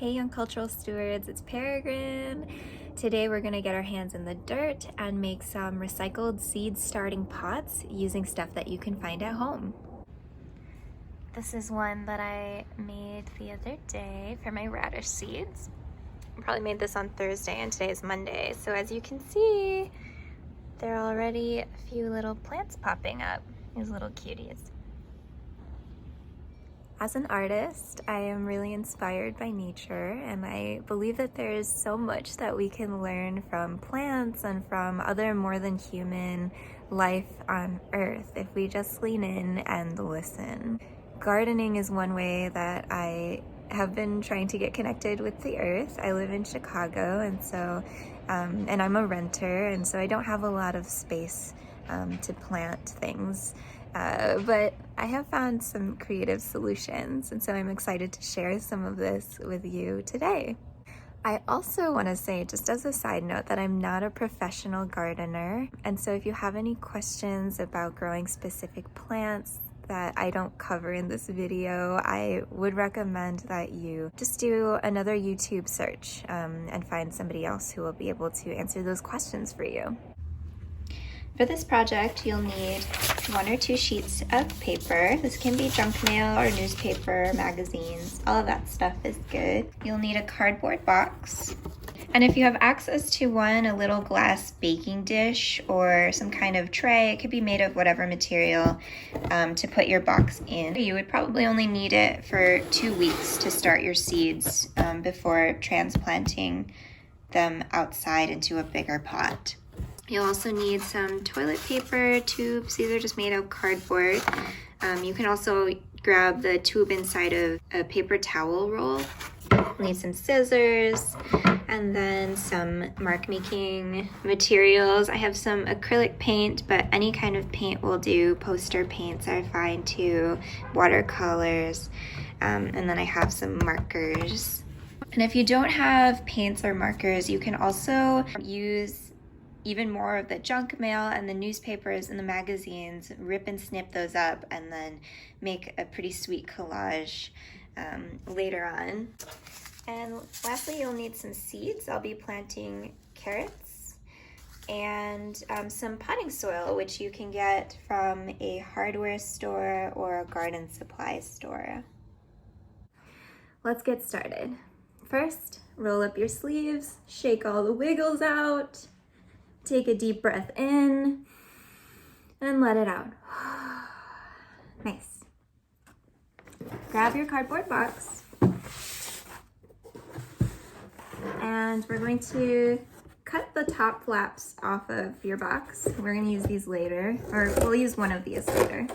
Hey young cultural stewards, it's Peregrine. Today we're gonna get our hands in the dirt and make some recycled seed starting pots using stuff that you can find at home. This is one that I made the other day for my radish seeds. I probably made this on Thursday and today is Monday. So as you can see, there are already a few little plants popping up, these little cuties. As an artist, I am really inspired by nature, and I believe that there is so much that we can learn from plants and from other more than human life on Earth if we just lean in and listen. Gardening is one way that I have been trying to get connected with the earth. I live in Chicago, and so and I'm a renter, and so I don't have a lot of space to plant things. But I have found some creative solutions, and so I'm excited to share some of this with you today. I also want to say, just as a side note, that I'm not a professional gardener, and so if you have any questions about growing specific plants that I don't cover in this video, I would recommend that you just do another YouTube search and find somebody else who will be able to answer those questions for you. For this project, you'll need 1 or 2 sheets of paper. This can be junk mail or newspaper, magazines, all of that stuff is good. You'll need a cardboard box. And if you have access to one, a little glass baking dish or some kind of tray, it could be made of whatever material to put your box in. You would probably only need it for 2 weeks to start your seeds before transplanting them outside into a bigger pot. You'll also need some toilet paper tubes. These are just made of cardboard. You can also grab the tube inside of a paper towel roll. You'll need some scissors and then some mark making materials. I have some acrylic paint, but any kind of paint will do. Poster paints are fine too, watercolors, and then I have some markers. And if you don't have paints or markers, you can also use even more of the junk mail and the newspapers and the magazines, rip and snip those up, and then make a pretty sweet collage later on. And lastly, you'll need some seeds. I'll be planting carrots and some potting soil, which you can get from a hardware store or a garden supply store. Let's get started. First, roll up your sleeves, shake all the wiggles out. Take a deep breath in and let it out. Nice. Grab your cardboard box and we're going to cut the top flaps off of your box. We're going to use these later, or we'll use one of these later.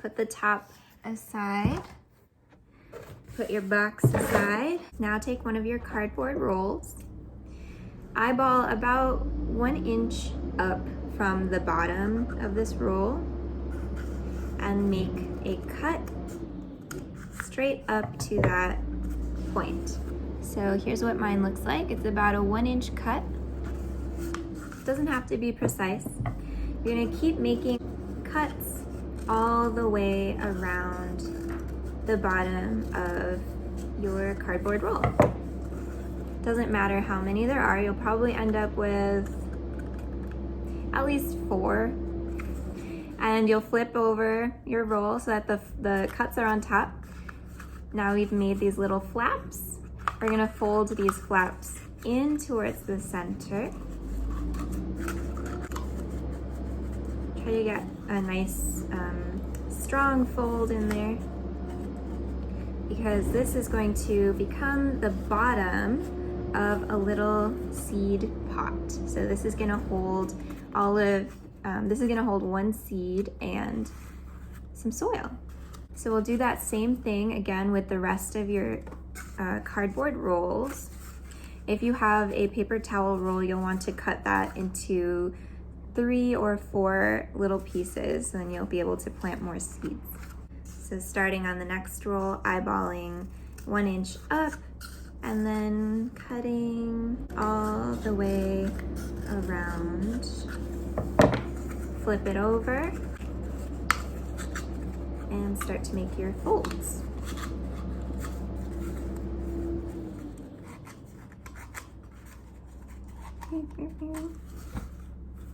Put the top aside, put your box aside. Now take one of your cardboard rolls, eyeball about 1 inch up from the bottom of this roll, and make a cut straight up to that point. So here's what mine looks like. It's about a 1 inch cut. Doesn't have to be precise. You're gonna keep making cuts all the way around the bottom of your cardboard roll. Doesn't matter how many there are, you'll probably end up with at least 4. And you'll flip over your roll so that the cuts are on top. Now we've made these little flaps. We're gonna fold these flaps in towards the center. Try to get a nice strong fold in there, because this is going to become the bottom of a little seed pot. So this is going to hold this is going to hold 1 seed and some soil. So we'll do that same thing again with the rest of your cardboard rolls. If you have a paper towel roll, you'll want to cut that into 3 or 4 little pieces, and then you'll be able to plant more seeds. So starting on the next roll, eyeballing 1 inch up and then cutting all the way around. Flip it over and start to make your folds.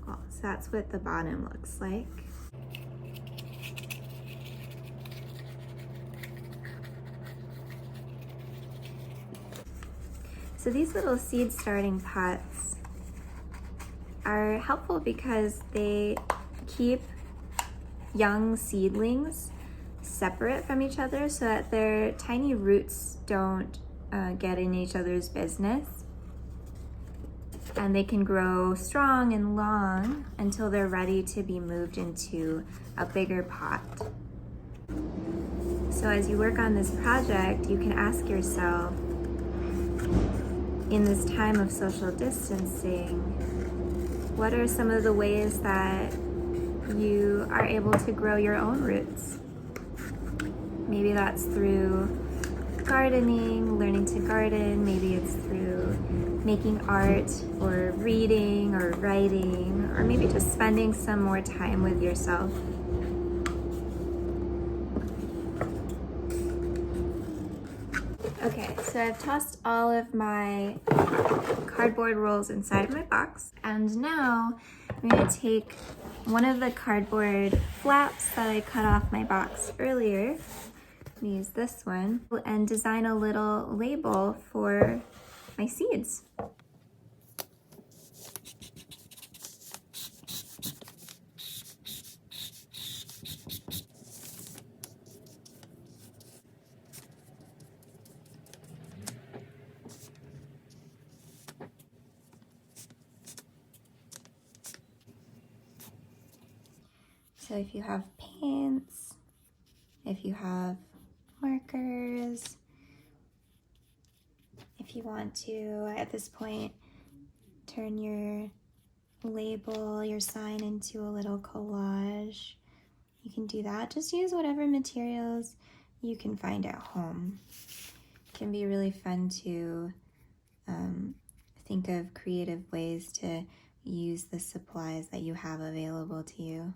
Oh, so that's what the bottom looks like. So these little seed starting pots are helpful because they keep young seedlings separate from each other so that their tiny roots don't get in each other's business. And they can grow strong and long until they're ready to be moved into a bigger pot. So as you work on this project, you can ask yourself, in this time of social distancing, what are some of the ways that you are able to grow your own roots? Maybe that's through gardening, learning to garden. Maybe it's through making art or reading or writing, or maybe just spending some more time with yourself. Okay, so I've tossed all of my cardboard rolls inside of my box, and now I'm going to take one of the cardboard flaps that I cut off my box earlier, use this one, and design a little label for my seeds. So if you have paints, if you have markers, if you want to, at this point, turn your label, your sign into a little collage, you can do that. Just use whatever materials you can find at home. It can be really fun to think of creative ways to use the supplies that you have available to you.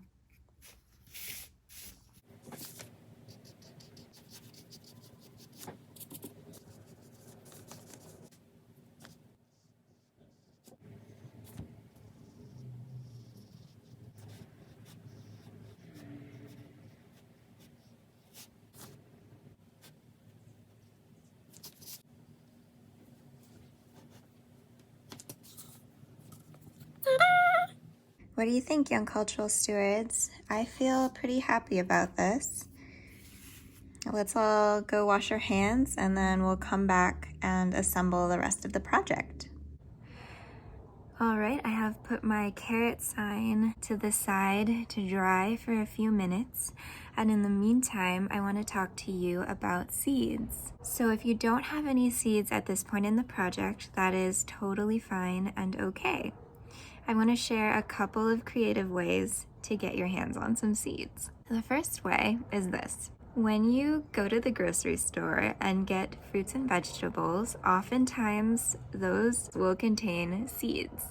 What do you think, young cultural stewards? I feel pretty happy about this. Let's all go wash our hands and then we'll come back and assemble the rest of the project. All right, I have put my carrot sign to the side to dry for a few minutes. And in the meantime, I want to talk to you about seeds. So if you don't have any seeds at this point in the project, that is totally fine and okay. I want to share a couple of creative ways to get your hands on some seeds. The first way is this. When you go to the grocery store and get fruits and vegetables, oftentimes those will contain seeds.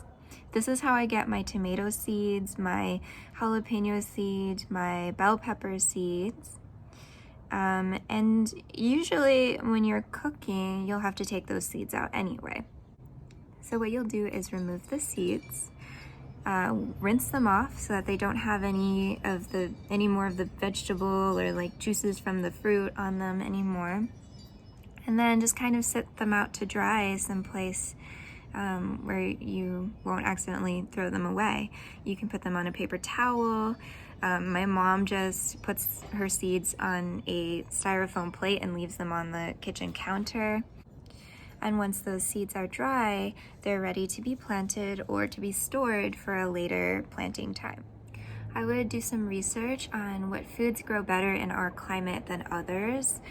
This is how I get my tomato seeds, my jalapeno seed, my bell pepper seeds. And usually when you're cooking, you'll have to take those seeds out anyway. So what you'll do is remove the seeds, rinse them off so that they don't have any more of the vegetable or like juices from the fruit on them anymore. And then just kind of sit them out to dry someplace where you won't accidentally throw them away. You can put them on a paper towel. My mom just puts her seeds on a styrofoam plate and leaves them on the kitchen counter. And once those seeds are dry, they're ready to be planted or to be stored for a later planting time. I would do some research on what foods grow better in our climate than others.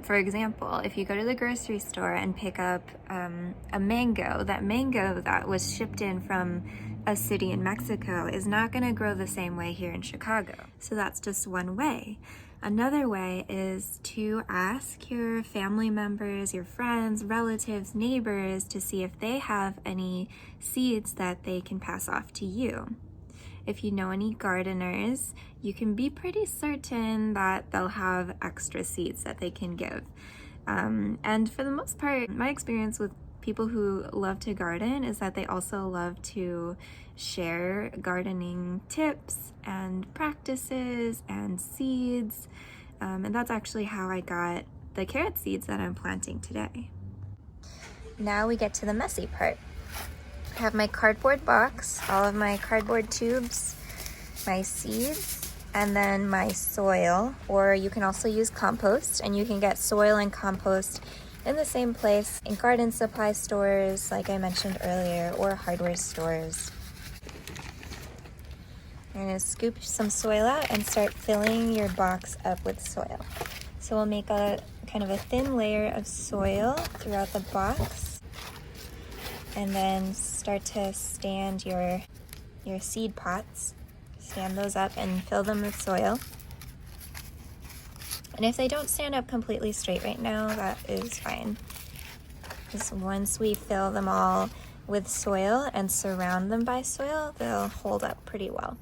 For example, if you go to the grocery store and pick up a mango, that mango that was shipped in from a city in Mexico is not going to grow the same way here in Chicago. So that's just one way. Another way is to ask your family members, your friends, relatives, neighbors to see if they have any seeds that they can pass off to you. If you know any gardeners, you can be pretty certain that they'll have extra seeds that they can give. And for the most part, my experience with people who love to garden is that they also love to share gardening tips and practices and seeds. And that's actually how I got the carrot seeds that I'm planting today. Now we get to the messy part. I have my cardboard box, all of my cardboard tubes, my seeds, and then my soil, or you can also use compost, and you can get soil and compost in the same place in garden supply stores, like I mentioned earlier, or hardware stores. You're gonna scoop some soil out and start filling your box up with soil. So we'll make a kind of a thin layer of soil throughout the box, and then start to stand your seed pots. Stand those up and fill them with soil. And if they don't stand up completely straight right now, that is fine. Because once we fill them all with soil and surround them by soil, they'll hold up pretty well.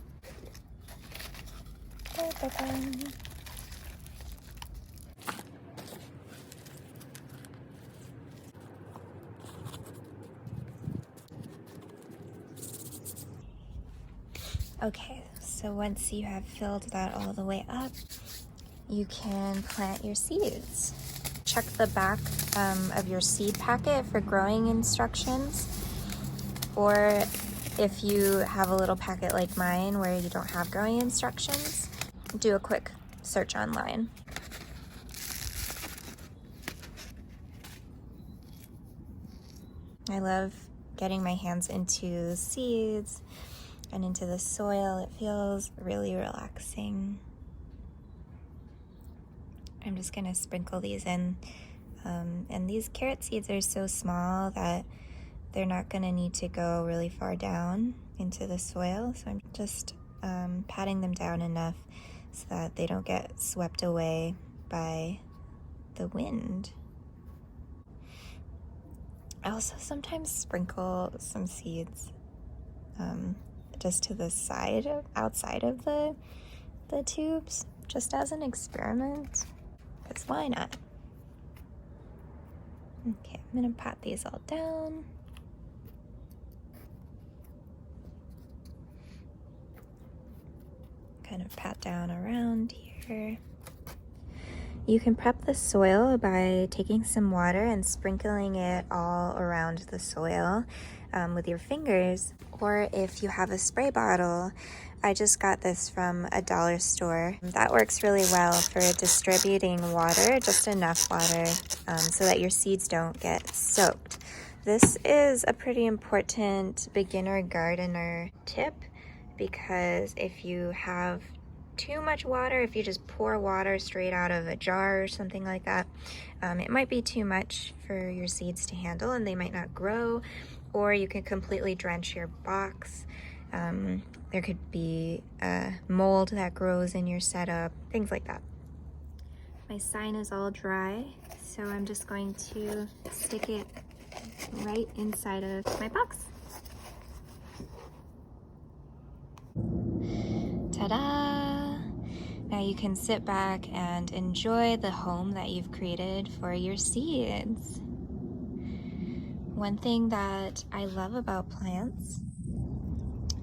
Okay, so once you have filled that all the way up, you can plant your seeds. Check the back of your seed packet for growing instructions, or if you have a little packet like mine where you don't have growing instructions, do a quick search online. I love getting my hands into seeds and into the soil. It feels really relaxing. I'm just gonna sprinkle these in. And these carrot seeds are so small that they're not gonna need to go really far down into the soil. So I'm just patting them down enough so that they don't get swept away by the wind. I also sometimes sprinkle some seeds just to the side, outside of the tubes, just as an experiment. Because why not? Okay, I'm gonna pat these all down. Kind of pat down around here. You can prep the soil by taking some water and sprinkling it all around the soil with your fingers. Or if you have a spray bottle, I just got this from a dollar store. That works really well for distributing water, just enough water so that your seeds don't get soaked. This is a pretty important beginner gardener tip, because if you have too much water, if you just pour water straight out of a jar or something like that, it might be too much for your seeds to handle and they might not grow, or you can completely drench your box. There could be mold that grows in your setup, things like that. My sign is all dry, so I'm just going to stick it right inside of my box. Ta-da! Now you can sit back and enjoy the home that you've created for your seeds. One thing that I love about plants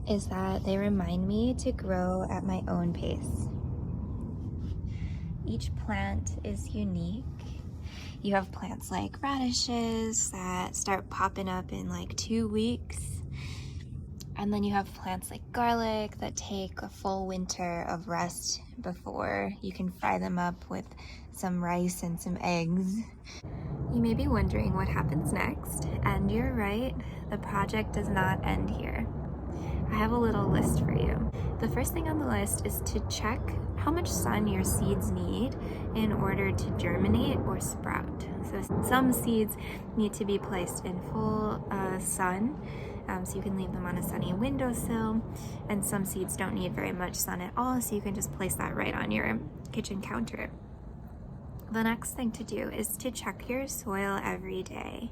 is that they remind me to grow at my own pace. Each plant is unique. You have plants like radishes that start popping up in like 2 weeks. And then you have plants like garlic that take a full winter of rest before you can fry them up with some rice and some eggs. You may be wondering what happens next, and you're right, the project does not end here. I have a little list for you. The first thing on the list is to check how much sun your seeds need in order to germinate or sprout. So some seeds need to be placed in full sun So you can leave them on a sunny windowsill, and some seeds don't need very much sun at all, so you can just place that right on your kitchen counter. The next thing to do is to check your soil every day.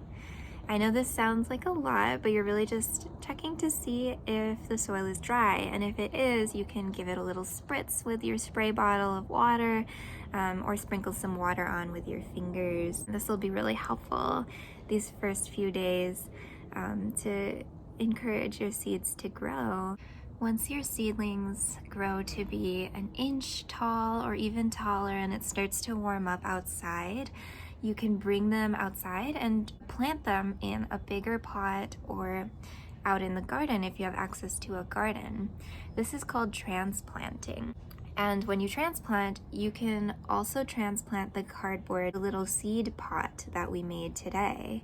I know this sounds like a lot, but you're really just checking to see if the soil is dry. And if it is, you can give it a little spritz with your spray bottle of water, or sprinkle some water on with your fingers. This will be really helpful these first few days to encourage your seeds to grow. Once your seedlings grow to be an inch tall or even taller and it starts to warm up outside, you can bring them outside and plant them in a bigger pot or out in the garden if you have access to a garden. This is called transplanting. And when you transplant, you can also transplant the cardboard little seed pot that we made today.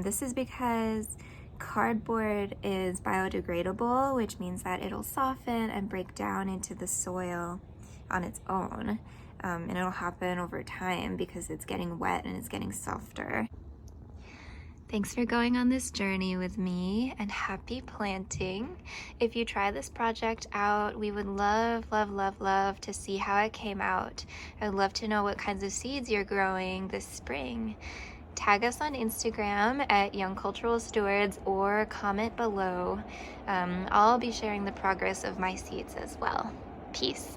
This is because cardboard is biodegradable, which means that it'll soften and break down into the soil on its own. And it'll happen over time because it's getting wet and it's getting softer. Thanks for going on this journey with me, and happy planting. If you try this project out, we would love, love, love, love to see how it came out. I'd love to know what kinds of seeds you're growing this spring. Tag us on Instagram at Young Cultural Stewards or comment below. I'll be sharing the progress of my seeds as well. Peace.